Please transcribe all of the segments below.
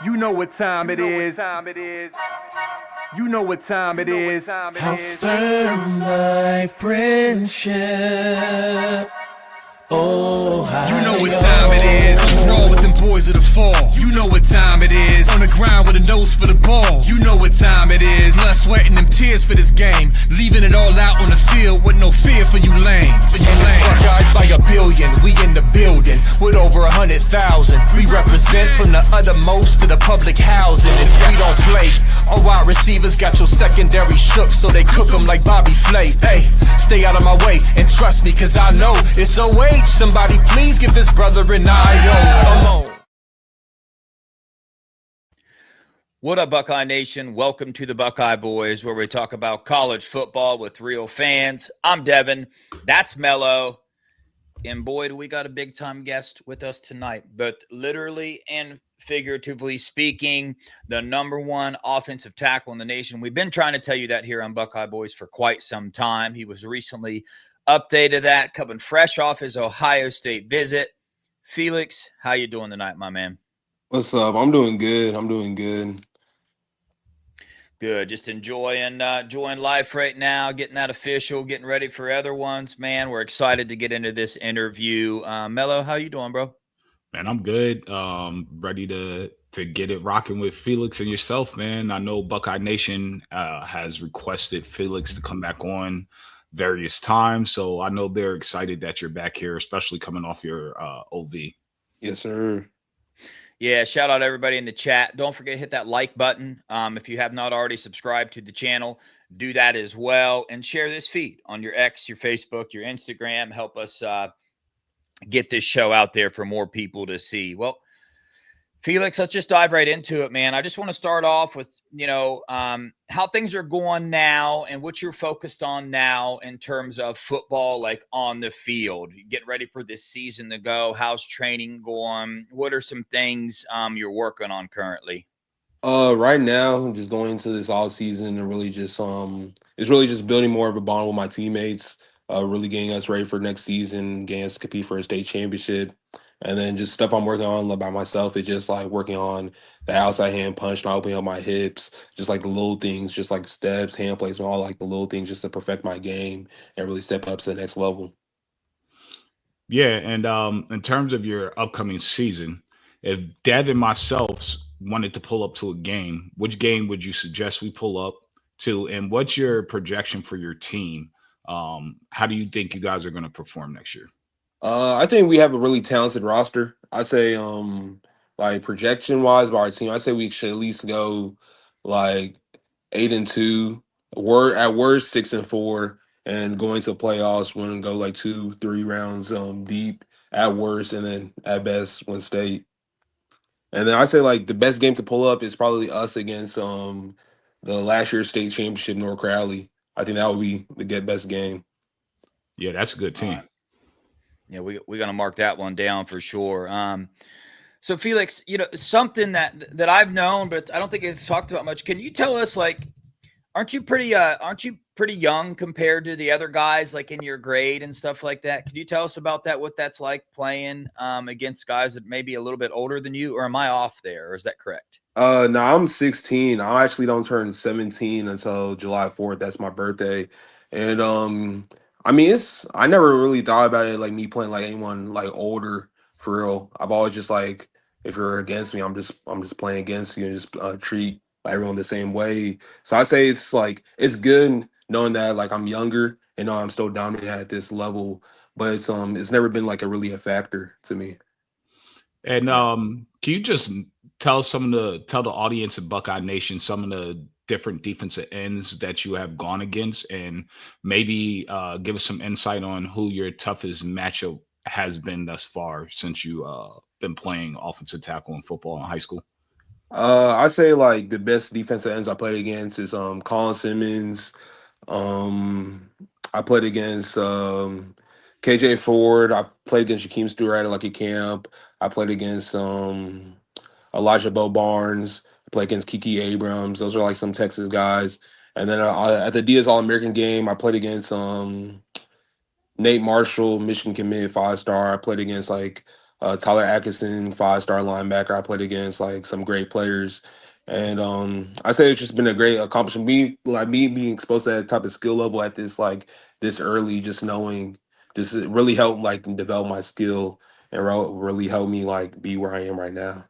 You know what time it is. You know what time it is. How firm thy friendship. Oh, how you know what time it is. Roll with them boys of the fall. You know what time it is. On the ground with a nose for the ball. You know what time it is. Blood, sweat, and them tears for this game. Leaving it all out on the field with no fear for you lames. And it's Buckeyes by a billion. We in the building with over 100,000. We represent from the uttermost to the public housing. If we don't play, our wide receivers got your secondary shook, so they cook them like Bobby Flay. Hey, stay out of my way and trust me, cause I know it's OH. Somebody please give this brother an IO. Come on. What up, Buckeye Nation? Welcome to the Buckeye Boys, where we talk about college football with real fans. I'm Devin. That's Mello. And boy, do we got a big-time guest with us tonight. But literally and figuratively speaking, the number one offensive tackle in the nation. We've been trying to tell you that here on Buckeye Boys for quite some time. He was recently updated that, coming fresh off his Ohio State visit. Felix, how you doing tonight, my man? What's up? I'm doing good. Good. Just enjoying life right now, getting that official, getting ready for other ones. Man, we're excited to get into this interview. Mello, how you doing, bro? Man, I'm good. Ready to get it rocking with Felix and yourself, man. I know Buckeye Nation has requested Felix to come back on various times, so I know they're excited that you're back here, especially coming off your OV. Yes, sir. Yeah, shout out everybody in the chat. Don't forget to hit that like button. If you have not already subscribed to the channel, do that as well. And share this feed on your X, your Facebook, your Instagram. Help us get this show out there for more people to see. Well, Felix, let's just dive right into it, man. I just want to start off with, how things are going now and what you're focused on now in terms of football, like on the field. Getting ready for this season to go. How's training going? What are some things you're working on currently? Right now, I'm just going into this off season and really just it's really just building more of a bond with my teammates. Really getting us ready for next season, getting us to compete for a state championship, and then just stuff I'm working on by myself. It's just like working on the outside hand punch, not opening up my hips, just like the little things, just like steps, hand placement, all like the little things, just to perfect my game and really step up to the next level. Yeah, and in terms of your upcoming season, if Dev and myself wanted to pull up to a game, which game would you suggest we pull up to, and what's your projection for your team? How do you think you guys are going to perform next year? I think we have a really talented roster. I say, like projection wise, by our team, I say we should at least go like 8-2, at worst 6-4, and going to playoffs when go like 2-3 rounds deep at worst, and then at best win state. And then I say like the best game to pull up is probably us against the last year's state championship North Crowley. I think that would be the best game. Yeah, that's a good team. Yeah, we're gonna mark that one down for sure. So Felix, something that I've known, but I don't think it's talked about much. Can you tell us, like, aren't you pretty young compared to the other guys, like in your grade and stuff like that? Can you tell us about that? What that's like playing against guys that may be a little bit older than you, or am I off there, or is that correct? No, I'm 16. I actually don't turn 17 until July 4th. That's my birthday. And I mean, I never really thought about it like me playing like anyone like older for real. I've always just like, if you're against me, I'm just playing against you and just treat everyone the same way. So I say it's like it's good knowing that like I'm younger and know I'm still dominant at this level, but it's never been like a factor to me. And can you just tell the audience of Buckeye Nation some of the different defensive ends that you have gone against, and maybe give us some insight on who your toughest matchup has been thus far since you been playing offensive tackle in football in high school? I say like the best defensive ends I played against is Colin Simmons. I played against KJ Ford. I played against Jakeem Stewart at Lucky Camp. I played against Elijah Bo Barnes. I played against Kiki Abrams. Those are like some Texas guys. And then at the Diaz All American game, I played against Nate Marshall, Michigan commit 5-star. I played against like Tyler Atkinson, 5-star linebacker. I played against like some great players, and I say it's just been a great accomplishment. Me being exposed to that type of skill level at this early, just knowing this really helped like develop my skill and really helped me like be where I am right now.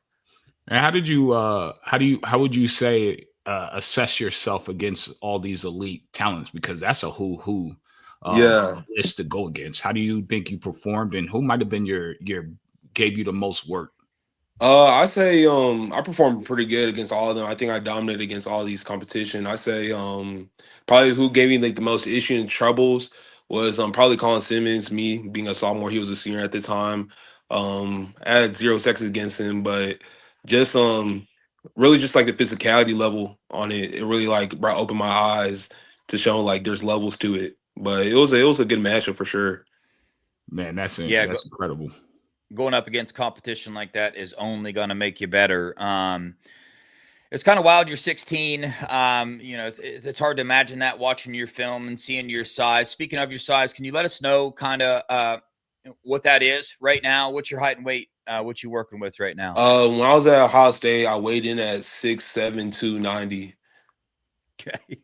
And how did you how would you say assess yourself against all these elite talents? Because that's a who Yeah. list to go against. How do you think you performed, and who might have been your gave you the most work? I say I performed pretty good against all of them. I think I dominated against all these competition. I say probably who gave me like the most issue and troubles was probably Colin Simmons. Me being a sophomore, he was a senior at the time. I had 0 sacks against him, but just really just like the physicality level on it. It really like brought open my eyes to showing like there's levels to it. But it was a good matchup for sure. Man, Yeah, that's incredible. going up against competition like that is only going to make you better. It's kind of wild. You're 16. It's hard to imagine that watching your film and seeing your size. Speaking of your size, can you let us know kind of what that is right now? What's your height and weight? What you working with right now? When I was at Ohio State, I weighed in at 6'7", 290. Okay.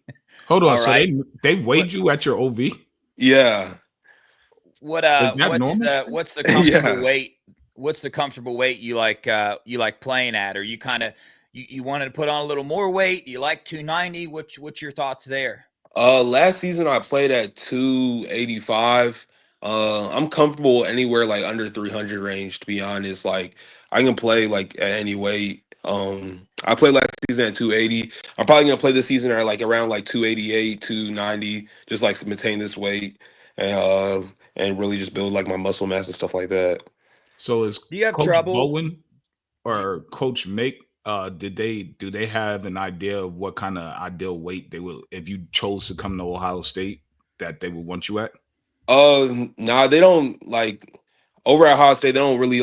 Hold on. All So right. they What weighed you at your OV? Yeah. what Is that normal? what's the comfortable Yeah. weight? What's the comfortable weight you like playing at? Or you kind of you wanted to put on a little more weight? You like 290? What's your thoughts there? Last season I played at 285. I'm comfortable anywhere like under 300 range, to be honest. Like I can play like at any weight. I played last season at 280. I'm probably gonna play this season at like around like 288, 290, just like to maintain this weight and really just build like my muscle mass and stuff like that. So is Do you have Coach trouble? Bowen Do you, or Coach Mick, do they have an idea of what kind of ideal weight they would, if you chose to come to Ohio State, that they would want you at? Nah, they don't like over at Ohio State. They don't really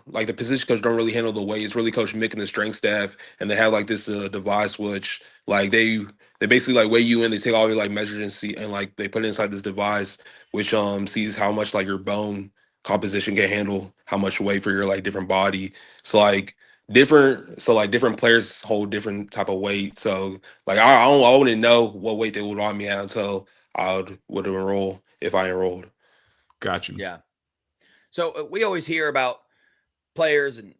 like the position coach don't really handle the weight. It's really Coach Mick and the strength staff, and they have like this device which like they basically like weigh you in. They take all your like measures and see and like they put it inside this device which sees how much like your bone composition can handle how much weight for your like different body. So like different players hold different type of weight. So like I wouldn't know what weight they would want me at until would enroll if I enrolled. Got you. yeah. So we always hear about players and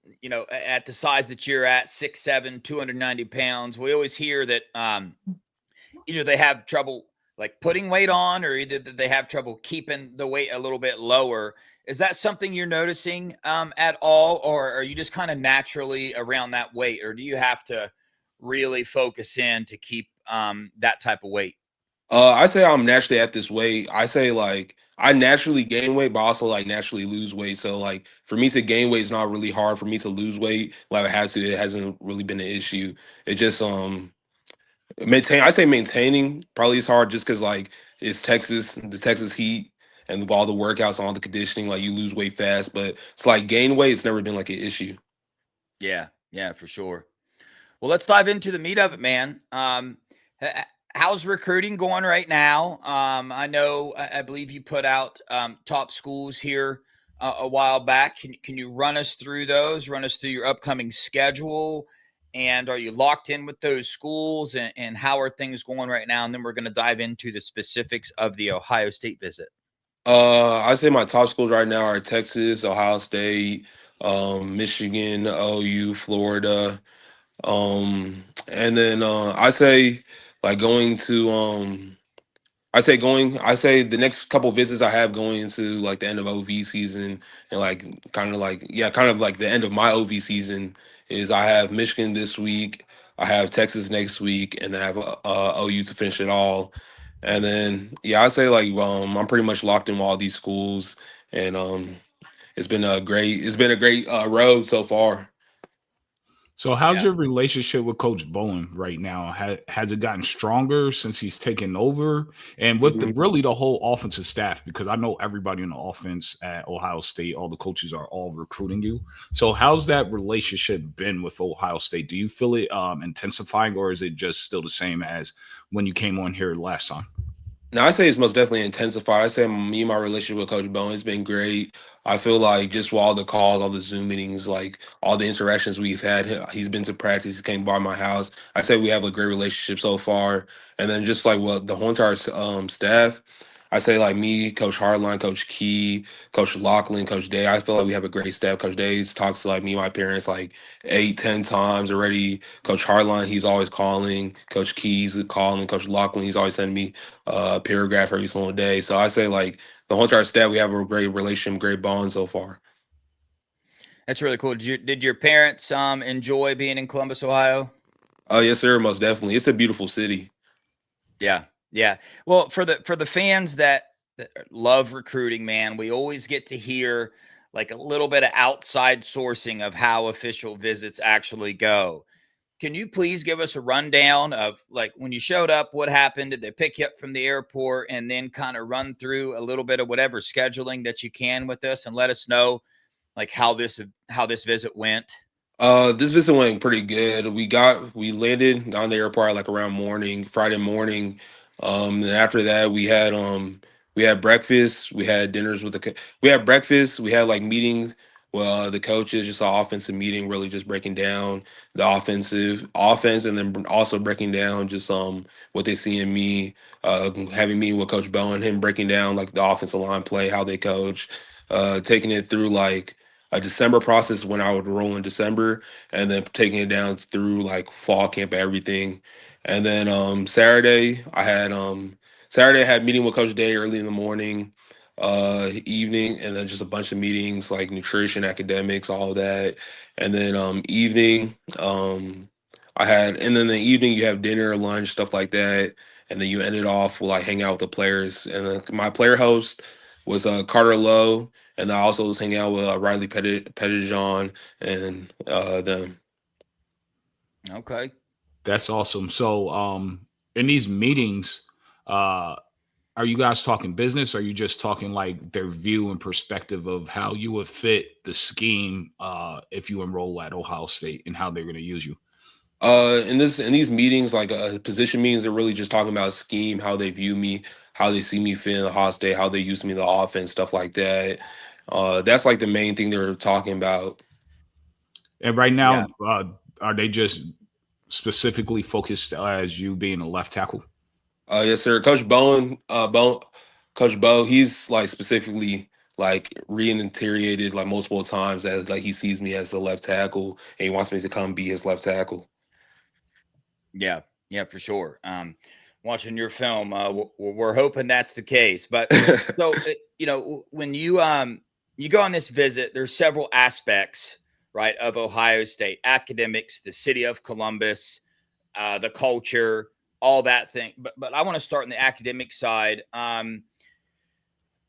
at the size that you're at 6'7", 290 pounds. We always hear that either they have trouble like putting weight on, or either that they have trouble keeping the weight a little bit lower. Is that something you're noticing at all, or are you just kind of naturally around that weight, or do you have to really focus in to keep that type of weight? I say I'm naturally at this weight. I say like I naturally gain weight, but also like naturally lose weight. So like for me to gain weight is not really hard. For me to lose weight, like it hasn't really been an issue. It just I say maintaining probably is hard just because like it's the Texas heat, and with all the workouts, all the conditioning, like you lose weight fast. But it's like gain weight, it's never been like an issue. Yeah, yeah, for sure. Well, let's dive into the meat of it, man. How's recruiting going right now? I know, I believe you put out top schools here a while back. Can you run us through those? Run us through your upcoming schedule, and are you locked in with those schools? And how are things going right now? And then we're going to dive into the specifics of the Ohio State visit. I say my top schools right now are Texas, Ohio State, Michigan, OU, Florida. And then I say like going to I say the next couple visits I have going into like the end of OV season and like kind of like the end of my OV season is I have Michigan this week, I have Texas next week, and I have OU to finish it all. And then yeah, I say like I'm pretty much locked in with all these schools, and it's been a great road so far. So how's Yeah. your relationship with Coach Bowen right now? Has it gotten stronger since he's taken over? And with really the whole offensive staff, because I know everybody in the offense at Ohio State, all the coaches are all recruiting you. So how's that relationship been with Ohio State? Do you feel it intensifying, or is it just still the same as when you came on here last time? Now I say it's most definitely intensified. I say me and my relationship with Coach Bowen has been great. I feel like just with all the calls, all the Zoom meetings, like all the interactions we've had, he's been to practice, he came by my house. I say we have a great relationship so far. And then just like what the whole entire staff, I say like me, Coach Hardline, Coach Key, Coach Lachlan, Coach Day. I feel like we have a great staff. Coach Day talks to like me, and my parents like 8, 10 times already. Coach Hardline, he's always calling. Coach Key's calling. Coach Lachlan, he's always sending me paragraph every single day. So I say like the whole entire staff, we have a great relationship, great bond so far. That's really cool. Did your parents enjoy being in Columbus, Ohio? Oh yes, sir, most definitely. It's a beautiful city. Yeah, yeah. Well, for the fans that love recruiting, man, we always get to hear like a little bit of outside sourcing of how official visits actually go. Can you please give us a rundown of like when you showed up, what happened? Did they pick you up from the airport, and then kind of run through a little bit of whatever scheduling that you can with us, and let us know like how this visit went? This visit went pretty good. We landed, got on the airport like around morning, Friday morning. And after that we had breakfast, we had dinners with we had breakfast, we had like meetings. Well, the coaches, just an offensive meeting, really just breaking down the offense, and then also breaking down just what they see in me. Having me with Coach Bowen, him breaking down like the offensive line play, how they coach, taking it through like a December process when I would roll in December, and then taking it down through like fall camp, everything. And then Saturday I had meeting with Coach Day early in the morning, evening, and then just a bunch of meetings like nutrition, academics, all of that. And then evening, and then the evening you have dinner, lunch, stuff like that. And then you end it off with like hang out with the players. And then my player host was Carter Lowe, and I also was hanging out with Riley Pettijohn and them. Okay. That's awesome. So, in these meetings, uh, are you guys talking business? Or are you just talking like their view and perspective of how you would fit the scheme if you enroll at Ohio State and how they're going to use you? In these meetings, like position meetings, they're really just talking about scheme, how they view me, how they see me fit in the Ohio State, how they use me in the offense, stuff like that. That's like the main thing they're talking about. And right Yeah. now, are they just specifically focused as you being a left tackle? Yes, sir. Coach Bowen, Coach Bo, he's like specifically like reinterrogated like multiple times as like he sees me as the left tackle, and he wants me to come be his left tackle. Yeah, yeah, for sure. Watching your film, we're hoping that's the case. But so when you go on this visit, there's several aspects, right, of Ohio State: academics, the city of Columbus, the culture, all that thing. But I want to start on the academic side.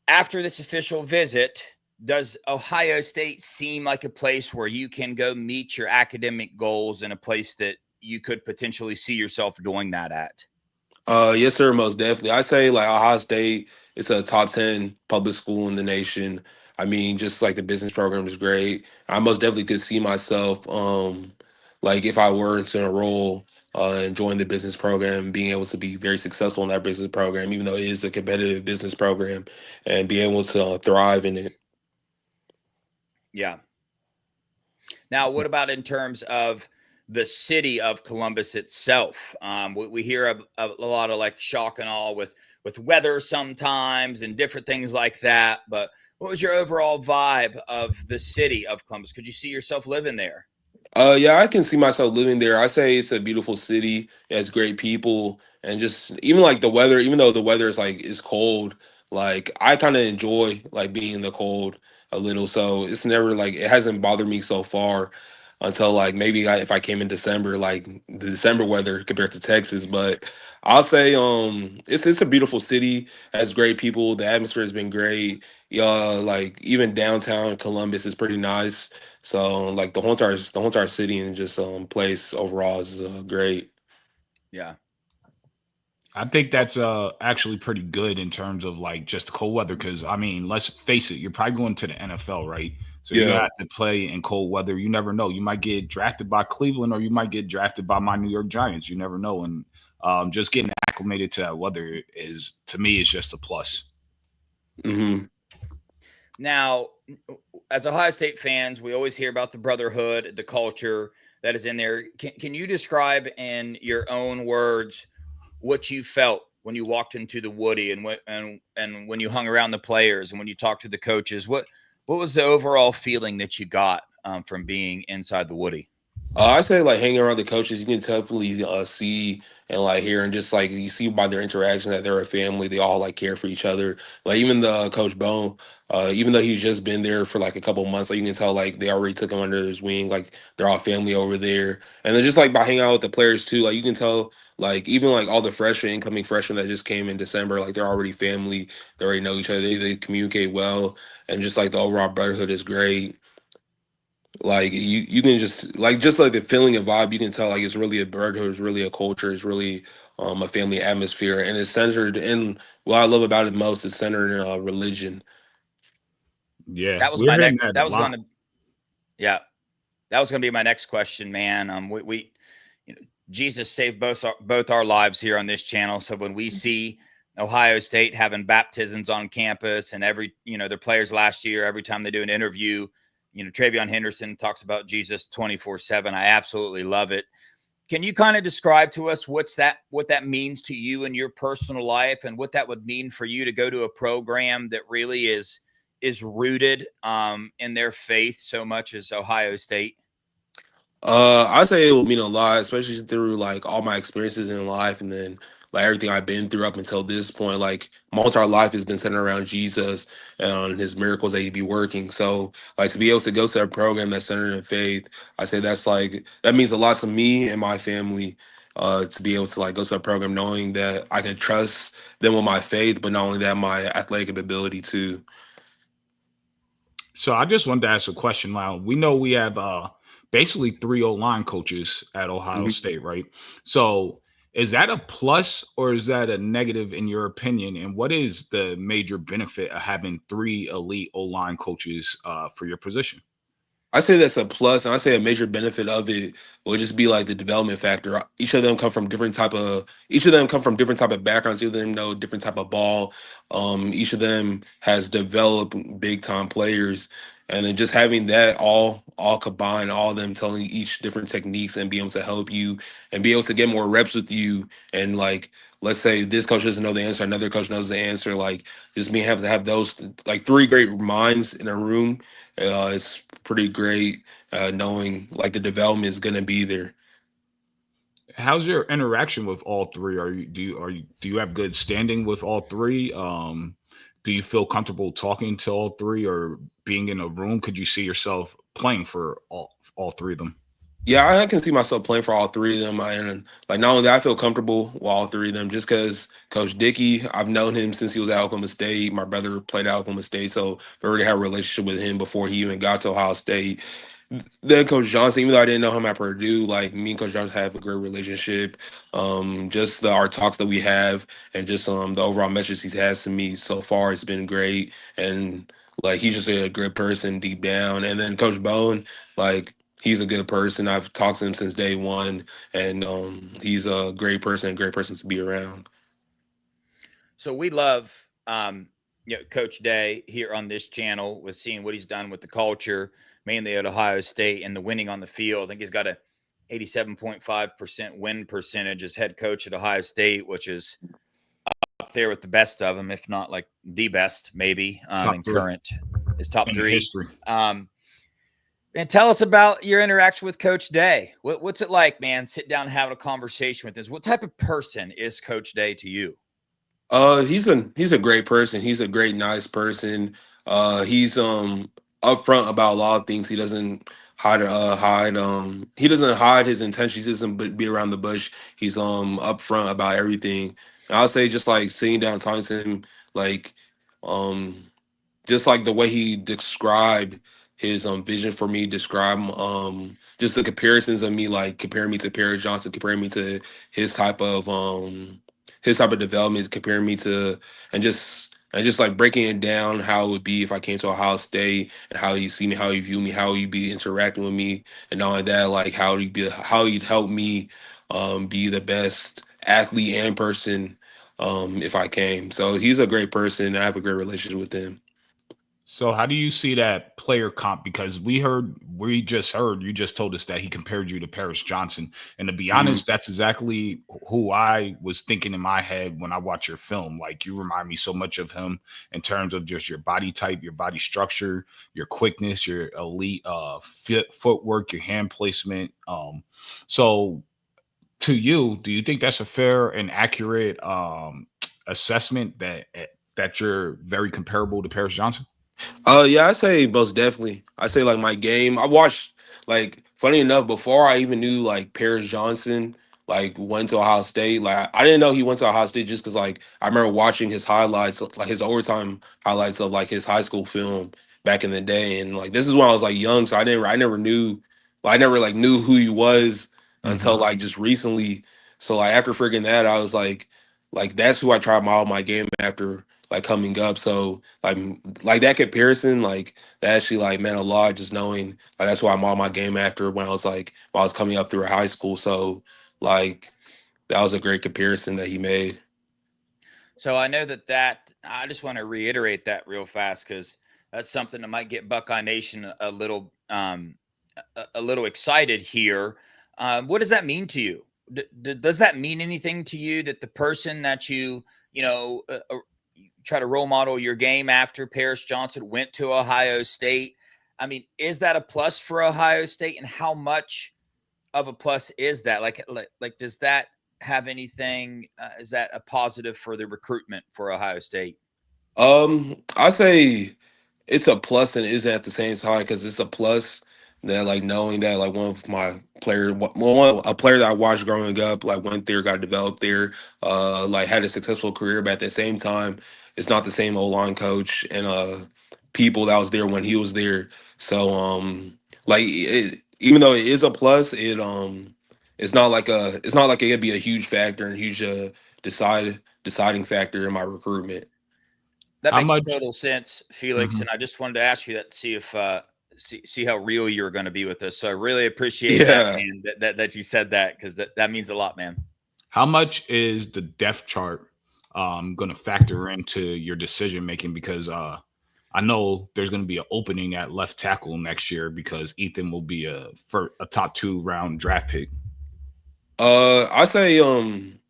After this official visit, does Ohio State seem like a place where you can go meet your academic goals, in a place that you could potentially see yourself doing that at? Yes, sir, most definitely. I say like Ohio State, it's a top 10 public school in the nation. I mean, just like the business program is great. I most definitely could see myself, like if I were to enroll and join the business program, being able to be very successful in that business program, even though it is a competitive business program, and be able to thrive in it. Yeah. Now, what about in terms of the city of Columbus itself? We hear a lot of like shock and awe with weather sometimes and different things like that. But what was your overall vibe of the city of Columbus? Could you see yourself living there? Yeah, I can see myself living there. I say it's a beautiful city. It has great people, and just even like the weather. Even though the weather is cold, like I kind of enjoy like being in the cold a little. So it's never like it hasn't bothered me so far until like maybe if I came in December, like the December weather compared to Texas. But I'll say it's a beautiful city. Has great people. The atmosphere has been great. Yeah, like even downtown Columbus is pretty nice. So like the whole entire city and just place overall is great. Yeah. I think that's actually pretty good in terms of like just the cold weather. Because I mean, let's face it, you're probably going to the NFL, right? So you Yeah. have to play in cold weather. You never know. You might get drafted by Cleveland, or you might get drafted by my New York Giants. You never know. And just getting acclimated to that weather is, to me, is just a plus. Hmm. Now, as Ohio State fans, we always hear about the brotherhood, the culture that is in there. Can you describe in your own words what you felt when you walked into the Woody, and when you hung around the players and when you talked to the coaches? What was the overall feeling that you got from being inside the Woody? I say like hanging around the coaches, you can definitely see and like hear and just like you see by their interaction that they're a family. They all like care for each other. Like even the Coach Bone, even though he's just been there for like a couple months, like you can tell like they already took him under his wing. Like they're all family over there. And then just like by hanging out with the players too, like you can tell like even like all the freshmen, incoming freshmen that just came in December, like they're already family. They already know each other. They communicate well, and just like the overall brotherhood is great. Like you can just like the feeling and vibe, you can tell like it's really a brotherhood, it's really a culture, it's really a family atmosphere, and it's centered in what I love about it most is centered in religion. Yeah, That was we're my hearing next. that a That was going lot. to Yeah, that was going to be my next question, man. You know, Jesus saved both our lives here on this channel. So when we see Ohio State having baptisms on campus, and their players last year, every time they do an interview, Travion Henderson talks about Jesus 24/7. I absolutely love it. Can you kind of describe to us what that means to you in your personal life, and what that would mean for you to go to a program that really is rooted in their faith so much as Ohio State? I say it will mean a lot, especially through like all my experiences in life, and then like everything I've been through up until this point. Like my entire life has been centered around Jesus and His miracles that He be working. So like to be able to go to a program that's centered in faith, I say that means a lot to me and my family. To be able to like go to a program knowing that I can trust them with my faith, but not only that, my athletic ability too. So I just wanted to ask a question. Now we know we have basically three O-line coaches at Ohio State, right? So is that a plus or is that a negative in your opinion? And what is the major benefit of having three elite O-line coaches for your position? I say that's a plus, and I say a major benefit of it will just be like the development factor. Each of them come from different type of backgrounds. Each of them know different type of ball. Each of them has developed big time players, and then just having that all combined, all of them telling you each different techniques and be able to help you and be able to get more reps with you. And like, let's say this coach doesn't know the answer, another coach knows the answer. Like, just me have to have those like three great minds in a room. It's pretty great knowing like the development is going to be there. How's your interaction with all three? Do you have good standing with all three? Do you feel comfortable talking to all three or being in a room? Could you see yourself playing for all three of them? Yeah, I can see myself playing for all three of them. And like not only that, I feel comfortable with all three of them just because Coach Dickey, I've known him since he was at Oklahoma State. My brother played at Oklahoma State, so I already had a relationship with him before he even got to Ohio State. Then Coach Johnson, even though I didn't know him at Purdue, like me and Coach Johnson have a great relationship. Just our talks that we have, and just the overall message he's has to me so far has been great. And like he's just a good person deep down. And then Coach Bone, like he's a good person. I've talked to him since day one, and he's a great person to be around. So we love Coach Day here on this channel, with seeing what he's done with the culture, mainly at Ohio State, and the winning on the field. I think he's got a 87.5% win percentage as head coach at Ohio State, which is up there with the best of them, if not like the best, maybe Top in three current is top in the three. history. And tell us about your interaction with Coach Day. What's it like, man? Sit down and have a conversation with this. What type of person is Coach Day to you? He's a great person. He's a great, nice person. He's upfront about a lot of things. He doesn't he doesn't hide his intentions. He doesn't be around the bush. He's upfront about everything. And I'll say just like sitting down talking to him, like um just like the way he described his vision for me, describe just the comparisons of me, like comparing me to Paris Johnson, comparing me to his type of development, comparing me to and just like breaking it down how it would be if I came to Ohio State, and how you see me, how you view me, how you be interacting with me, and all of that, like how he'd help me be the best athlete and person if I came. So he's a great person. I have a great relationship with him. So how do you see that player comp? Because we just heard, you just told us that he compared you to Paris Johnson. And to be Mhm. honest, that's exactly who I was thinking in my head when I watch your film. Like, you remind me so much of him in terms of just your body type, your body structure, your quickness, your elite footwork, your hand placement. So to you, do you think that's a fair and accurate assessment that you're very comparable to Paris Johnson? Yeah, I say most definitely. I say like my game. I watched like funny enough before I even knew like Paris Johnson like went to Ohio State. Like I didn't know he went to Ohio State just because like I remember watching his highlights, like his overtime highlights of like his high school film back in the day, and like this is when I was like young, so I never knew, like, I never like knew who he was until like just recently. So like after figuring that, I was like that's who I tried to model my game after like coming up. So like that comparison, like that actually like meant a lot. Just knowing like that's why I'm on my game after when I was coming up through high school. So like that was a great comparison that he made. So I know that I just want to reiterate that real fast because that's something that might get Buckeye Nation a little excited here. What does that mean to you? Does that mean anything to you that the person that you know try to role model your game after, Paris Johnson, went to Ohio State? I mean, is that a plus for Ohio State, and how much of a plus is that? Like does that have anything? Is that a positive for the recruitment for Ohio State? I say it's a plus and it isn't at the same time because it's a plus that like knowing that like one of my player, a player that I watched growing up, like went there, got developed there, like had a successful career, but at the same time, it's not the same O line coach and people that was there when he was there. So like even though it is a plus, it's not like it could be a huge factor and huge deciding factor in my recruitment. That How makes much? total sense, Felix. Mhm. And I just wanted to ask you that to see if see how real you were going to be with this. So I really appreciate that, Yeah. man. That you said that because that means a lot, man. How much is the depth chart going to factor into your decision making? Because I know there's going to be an opening at left tackle next year because Ethan will be a top 2 round draft pick. Uh, I say um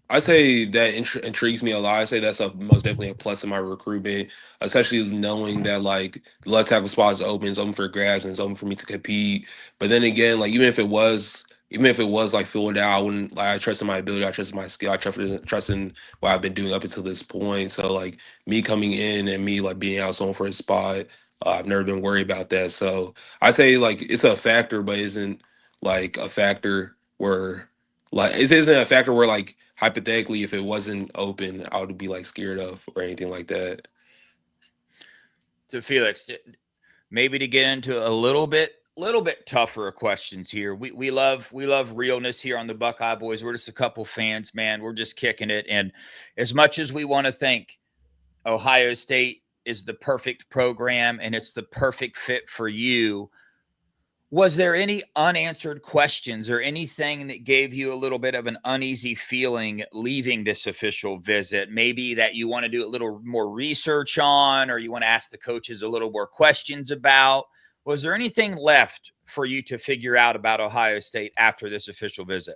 I say that intrigues me a lot. I say that's a most definitely a plus in my recruitment, especially knowing that like the left tackle spot is open, it's open for grabs, and it's open for me to compete. But then again, like even if it was like filled out, I wouldn't like I trust in my ability, I trust in my skill, trust in what I've been doing up until this point. So like me coming in and me like being out someone for a spot, I've never been worried about that. So I say like it's a factor, but isn't like a factor where like it isn't a factor where like hypothetically if it wasn't open, I would be like scared of or anything like that. So Felix, maybe to get into a little bit tougher questions here. We love realness here on the Buckeye Boys. We're just a couple fans, man. We're just kicking it. And as much as we want to think Ohio State is the perfect program and it's the perfect fit for you, was there any unanswered questions or anything that gave you a little bit of an uneasy feeling leaving this official visit? Maybe that you want to do a little more research on, or you want to ask the coaches a little more questions about? Was there anything left for you to figure out about Ohio State after this official visit?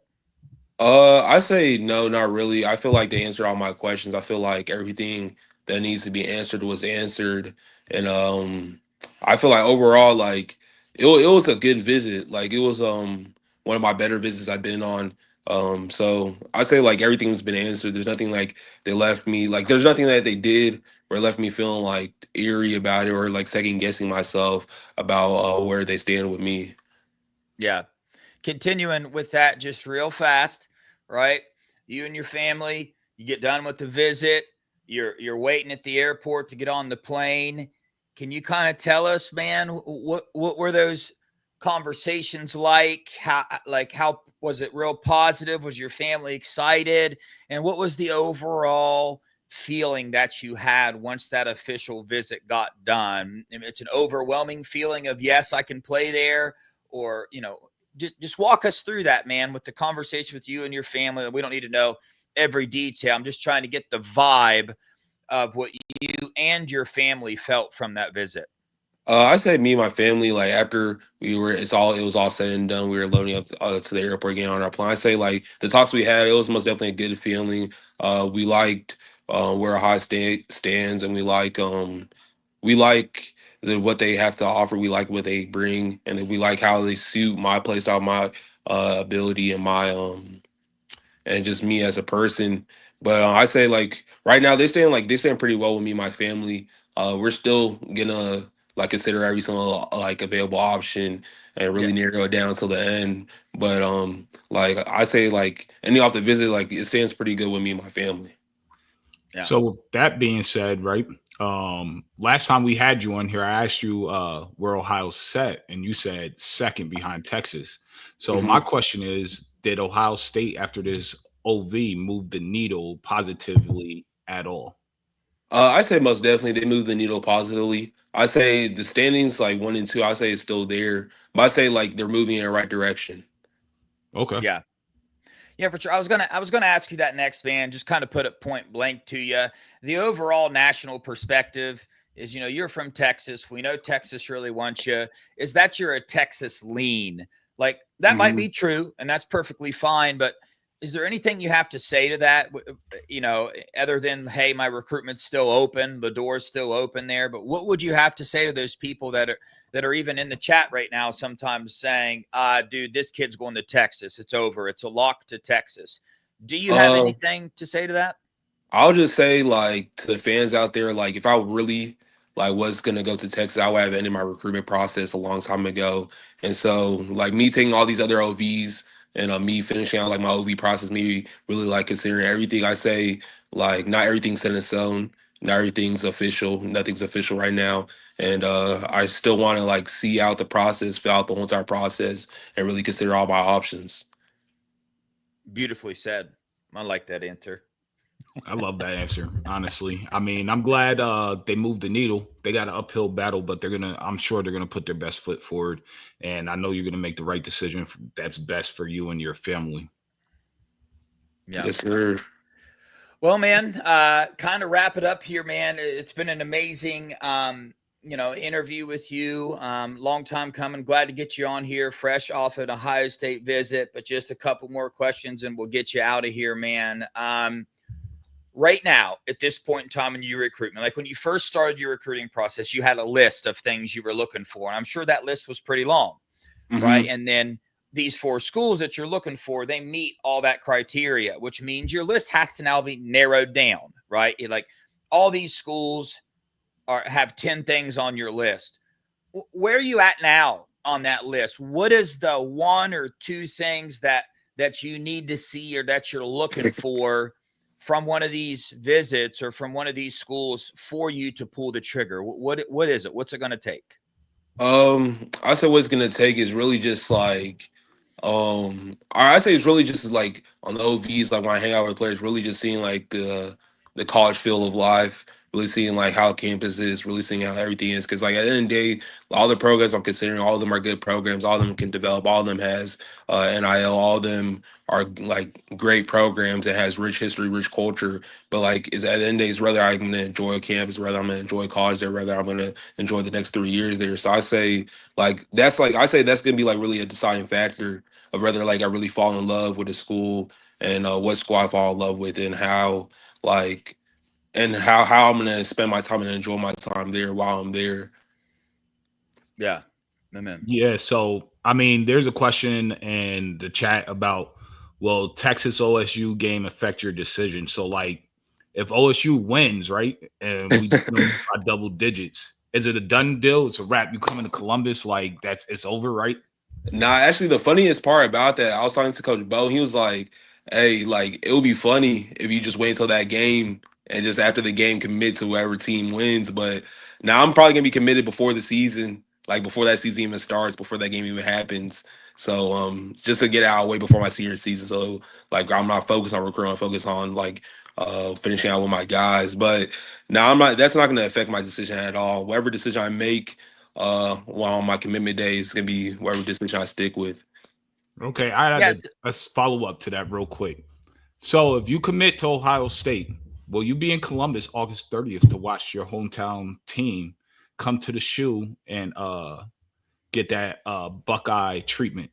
I say no, not really. I feel like they answered all my questions. I feel like everything that needs to be answered was answered, and I feel like overall, like it was a good visit. Like it was one of my better visits I've been on. So I say like everything's been answered. There's nothing like they left me like there's nothing that they did or left me feeling like eerie about it or like second guessing myself about where they stand with me. Yeah. Continuing with that just real fast, right? You and your family, you get done with the visit, you're waiting at the airport to get on the plane. Can you kind of tell us, man, what were those conversations like? How was it real positive? Was your family excited? And what was the overall feeling that you had once that official visit got done? I mean, it's an overwhelming feeling of yes, I can play there, or just walk us through that, man, with the conversation with you and your family. We don't need to know every detail. I'm just trying to get the vibe of what you and your family felt from that visit. I say me and my family, like after it was all said and done. We were loading up to the airport, getting on our plane. I say like the talks we had, it was most definitely a good feeling. We liked where Ohio State stands, and we like what they have to offer. We like what they bring, and then we like how they suit my play style, my ability, and my and just me as a person. But I say like right now they stand pretty well with me and my family. We're still gonna like consider every single like available option and Yeah. really narrow it down till the end. But like I say like any off the visit, like it stands pretty good with me and my family. Yeah. So with that being said, right? Last time we had you on here, I asked you where Ohio set, and you said second behind Texas. So my Mhm. question is, did Ohio State after this OV move the needle positively at all? I say most definitely they move the needle positively. I say the standings like 1 and 2. I say it's still there, but I say like they're moving in the right direction. Okay. Yeah. Yeah, for sure. I was gonna ask you that next, man. Just kind of put it point blank to you. The overall national perspective is, you're from Texas. We know Texas really wants you. Is that you're a Texas lean? Like that might be true, and that's perfectly fine. But is there anything you have to say to that? Other than hey, my recruitment's still open, the door's still open there. But what would you have to say to those people that are even in the chat right now sometimes saying, dude, this kid's going to Texas. It's over. It's a lock to Texas. Do you have Um, anything to say to that? I'll just say, like, to the fans out there, like, if I really like was gonna go to Texas, I would have ended my recruitment process a long time ago. And so, like, me taking all these other OVs and me finishing out like my OV process, me really like considering everything I say, like, not everything's set in stone, not everything's official, nothing's official right now. And I still want to like see out the process, fill out the whole entire process, and really consider all my options. Beautifully said. I like that answer. I love that answer, honestly. I mean, I'm glad they moved the needle. They got an uphill battle, but I'm sure they're gonna put their best foot forward. And I know you're gonna make the right decision that's best for you and your family. Yeah. Yes, sir. Well, man, kind of wrap it up here, man. It's been an amazing, interview with you. Long time coming. Glad to get you on here, fresh off an Ohio State visit. But just a couple more questions, and we'll get you out of here, man. Right now, at this point in time in your recruitment, like when you first started your recruiting process, you had a list of things you were looking for, and I'm sure that list was pretty long, right? Hmm. And then these four schools that you're looking for, they meet all that criteria, which means your list has to now be narrowed down, right? Like all these schools have 10 things on your list. Where are you at now on that list? What is the one or two things that you need to see or that you're looking for from one of these visits or from one of these schools for you to pull the trigger? What is it? What's it going to take? I said what it's gonna take is really just like, I say it's really just like on the OVs, like when I hang out with players, really just seeing like the college feel of life, really seeing like how campus is, really seeing how everything is. Because like at the end of the day, all the programs I'm considering, all of them are good programs, all of them can develop, all of them has NIL, all of them are like great programs that has rich history, rich culture. But like is at the end of the day, it's whether I'm gonna enjoy a campus, whether I'm gonna enjoy college there, whether I'm gonna enjoy the next 3 years there. So I say I say that's gonna be like really a deciding factor of whether like I really fall in love with a school and what school I fall in love with and how like and how I'm gonna spend my time and enjoy my time there while I'm there. Yeah. Amen. Yeah, so I mean, there's a question in the chat about will Texas OSU game affect your decision? So like if OSU wins, right, and we beat them by double digits, is it a done deal? It's a wrap. You come into Columbus, like it's over, right? Nah, actually, the funniest part about that, I was talking to Coach Bo. He was like, "Hey, like it would be funny if you just wait until that game and just after the game commit to whoever team wins." But now I'm probably gonna be committed before the season, like before that season even starts, before that game even happens. So, just to get out of the way before my senior season. So, like, I'm not focused on recruiting. I'm focused on like finishing out with my guys. But now I'm not. That's not gonna affect my decision at all. Whatever decision I make while on my commitment day is gonna be whatever decision I stick with. Okay, I had Yes. let's follow up to that real quick. So, if you commit to Ohio State, will you be in Columbus August 30th to watch your hometown team come to the shoe and get that Buckeye treatment?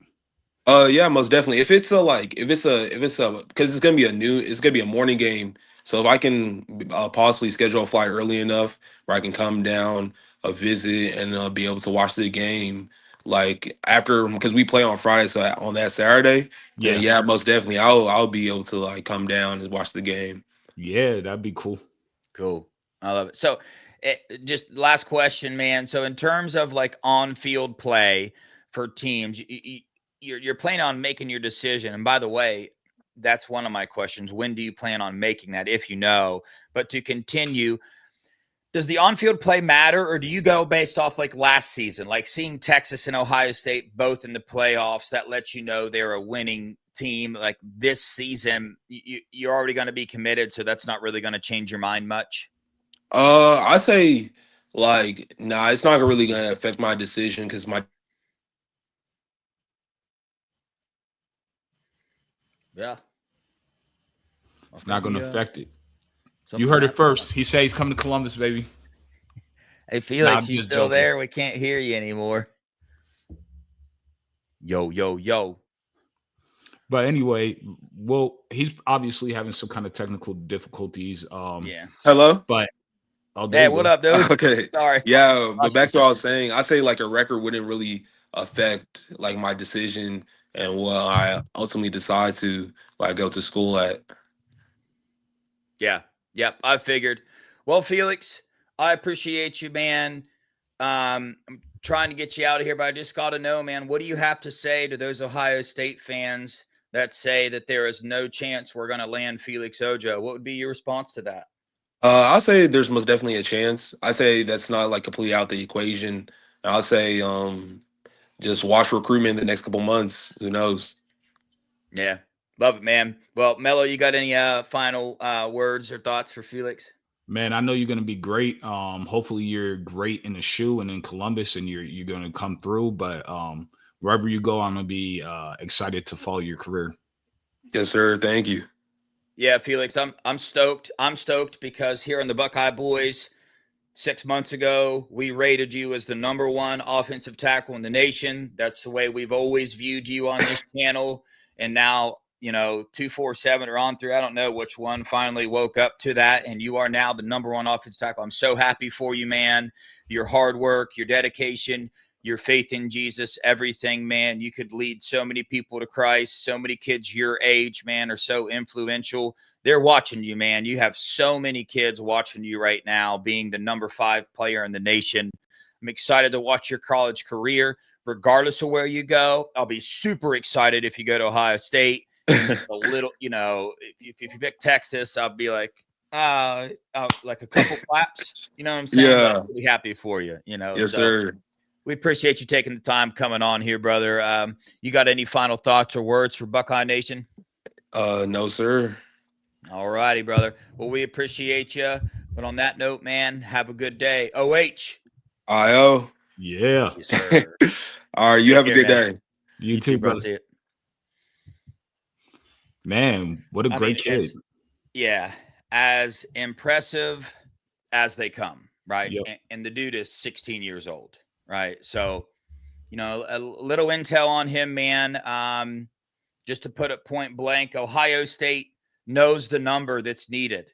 Yeah, most definitely. If it's a because it's gonna be a morning game. So if I can possibly schedule a flight early enough where I can come down, visit, and be able to watch the game like after because we play on Friday, so on that Saturday, then Yeah, yeah, most definitely I'll be able to like come down and watch the game. yeah, that'd be cool. Cool. I love it. So, just last question, man. So, in terms of like on-field play for teams, you're planning on making your decision. And by the way, that's one of my questions. When do you plan on making that, if you know? But to continue, does the on-field play matter, or do you go based off like last season, like seeing Texas and Ohio State both in the playoffs? That lets you know they're a winning team. Like this season, you're already going to be committed, so that's not really going to change your mind much. I say like nah, it's not really gonna affect my decision because my Yeah. It's not going to affect it. You Something heard it happened. first. He said he's coming to Columbus, baby. Hey, Nah, Felix, I'm you just still joking. there? We can't hear you anymore. Yo, yo, yo. But anyway, well, he's obviously having some kind of technical difficulties. Yeah. hello. But oh, there Hey, you what go. up, dude? Okay. Sorry. Yeah, but Lost you for a back to what I second. was saying, I say like a record wouldn't really affect like my decision and what I ultimately decide to like go to school at. Yeah. Yep. I figured. Well, Felix, I appreciate you, man. I'm trying to get you out of here, but I just got to know, man, what do you have to say to those Ohio State fans that say that there is no chance we're going to land Felix Ojo? What would be your response to that? I'll say there's most definitely a chance. I say that's not like completely out the equation. I'll say just watch recruitment the next couple months. Who knows? Yeah. Love it, man. Well, Mello, you got any final words or thoughts for Felix? Man, I know you're gonna be great. Hopefully you're great in the shoe and in Columbus and you're gonna come through. But wherever you go, I'm gonna be excited to follow your career. Yes, sir. Thank you. Yeah, Felix, I'm stoked. I'm stoked because here on the Buckeye Boys, 6 months ago, we rated you as the number one offensive tackle in the nation. That's the way we've always viewed you on this channel. And now, 247 or on through, I don't know which one finally woke up to that. And you are now the number one offensive tackle. I'm so happy for you, man. Your hard work, your dedication, your faith in Jesus, everything, man. You could lead so many people to Christ. So many kids your age, man, are so influential. They're watching you, man. You have so many kids watching you right now, being the number 5 player in the nation. I'm excited to watch your college career, regardless of where you go. I'll be super excited if you go to Ohio State, and just a little, if you pick Texas, I'll be like, like a couple claps. You know what I'm saying? But I'm Yeah. really happy for you. Yes, So sir. we appreciate you taking the time coming on here, brother. You got any final thoughts or words for Buckeye Nation? No, sir. All righty, brother. Well, we appreciate you. But on that note, man, have a good day. OH. IO. Yeah. Yes, sir. All right. You Take have a care, good man. day. You too, too, bro. brother. See it. Man, what a great kid. As impressive as they come, right? Yep. And the dude is 16 years old, right? So, a little intel on him, man. Just to put it point blank, Ohio State knows the number that's needed,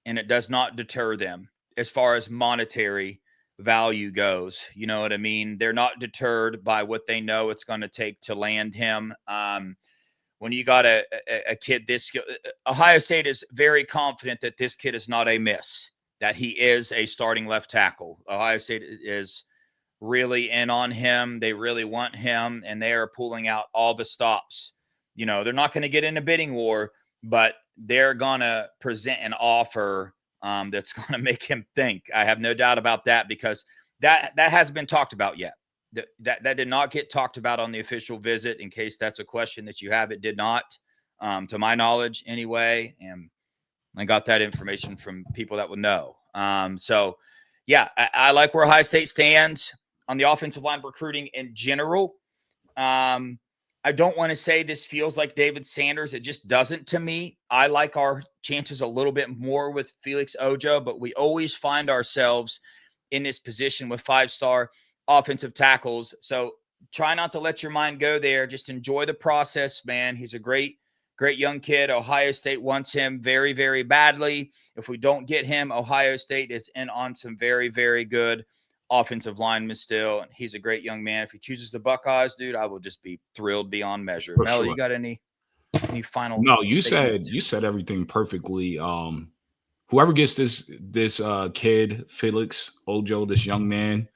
and it does not deter them as far as monetary value goes. You know what I mean? They're not deterred by what they know it's going to take to land him. When you got a kid this skill, Ohio State is very confident that this kid is not a miss, that he is a starting left tackle. Ohio State is really in on him. They really want him, and they are pulling out all the stops. They're not going to get in a bidding war, but they're going to present an offer that's going to make him think. I have no doubt about that, because that hasn't been talked about yet. That did not get talked about on the official visit. In case that's a question that you have, it did not, to my knowledge anyway. And I got that information from people that would know. So yeah, I like where Ohio State stands on the offensive line recruiting in general. I don't want to say this feels like David Sanders. It just doesn't to me. I like our chances a little bit more with Felix Ojo, but we always find ourselves in this position with 5-star offensive tackles. So try not to let your mind go there. Just enjoy the process, man. He's a great young kid. Ohio State wants him very, very badly. If we don't get him, Ohio State is in on some very, very good offensive lineman still. And he's a great young man. If he chooses the Buckeyes, dude, I will just be thrilled beyond measure. For Mel, sure. you got any final No, you statements? said everything perfectly. Whoever gets this kid, Felix Ojo, this young man,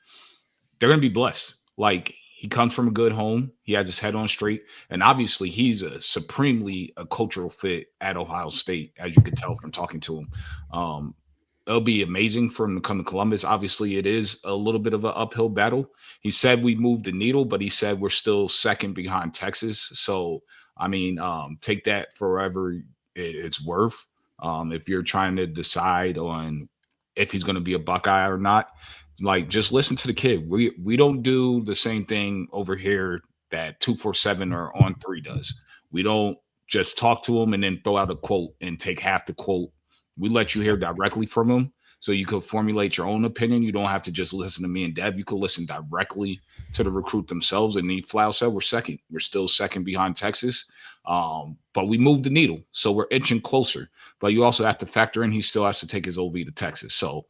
they're gonna be blessed. Like, he comes from a good home. He has his head on straight, and obviously he's a cultural fit at Ohio State, as you could tell from talking to him. Um, it'll be amazing for him to come to Columbus. Obviously, it is a little bit of an uphill battle. He said we moved the needle, but he said we're still second behind Texas. So, I mean, take that forever it's worth. If you're trying to decide on if he's going to be a Buckeye or not, like, just listen to the kid. We don't do the same thing over here that 247 or On Three does. We don't just talk to him and then throw out a quote and take half the quote. We let you hear directly from him, so you could formulate your own opinion. You don't have to just listen to me and Dev. You could listen directly to the recruit themselves. And he flat said we're second. We're still second behind Texas, but we moved the needle, so we're inching closer. But you also have to factor in he still has to take his OV to Texas. So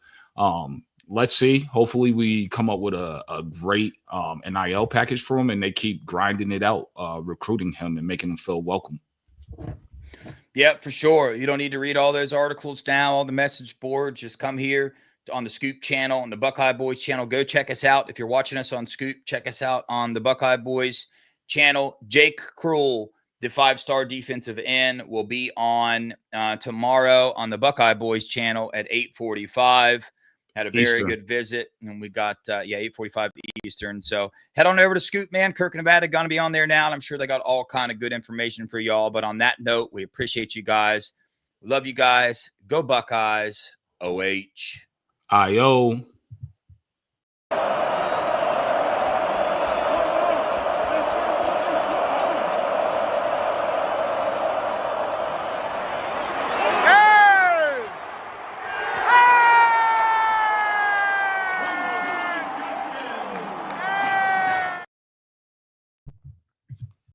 let's see. Hopefully we come up with a great NIL package for him, and they keep grinding it out, recruiting him and making him feel welcome. Yep, for sure. You don't need to read all those articles now on the message board. Just come here on the Scoop channel, on the Buckeye Boys channel. Go check us out. If you're watching us on Scoop, check us out on the Buckeye Boys channel. Jake Krull, the 5-star defensive end, will be on tomorrow on the Buckeye Boys channel at 8:45. Had a very Eastern. good visit, and we got 8:45 Eastern. So head on over to Scoop, man. Kirk, Nevada, going to be on there now, and I'm sure they got all kind of good information for y'all. But on that note, we appreciate you guys. Love you guys. Go Buckeyes. OH. IO.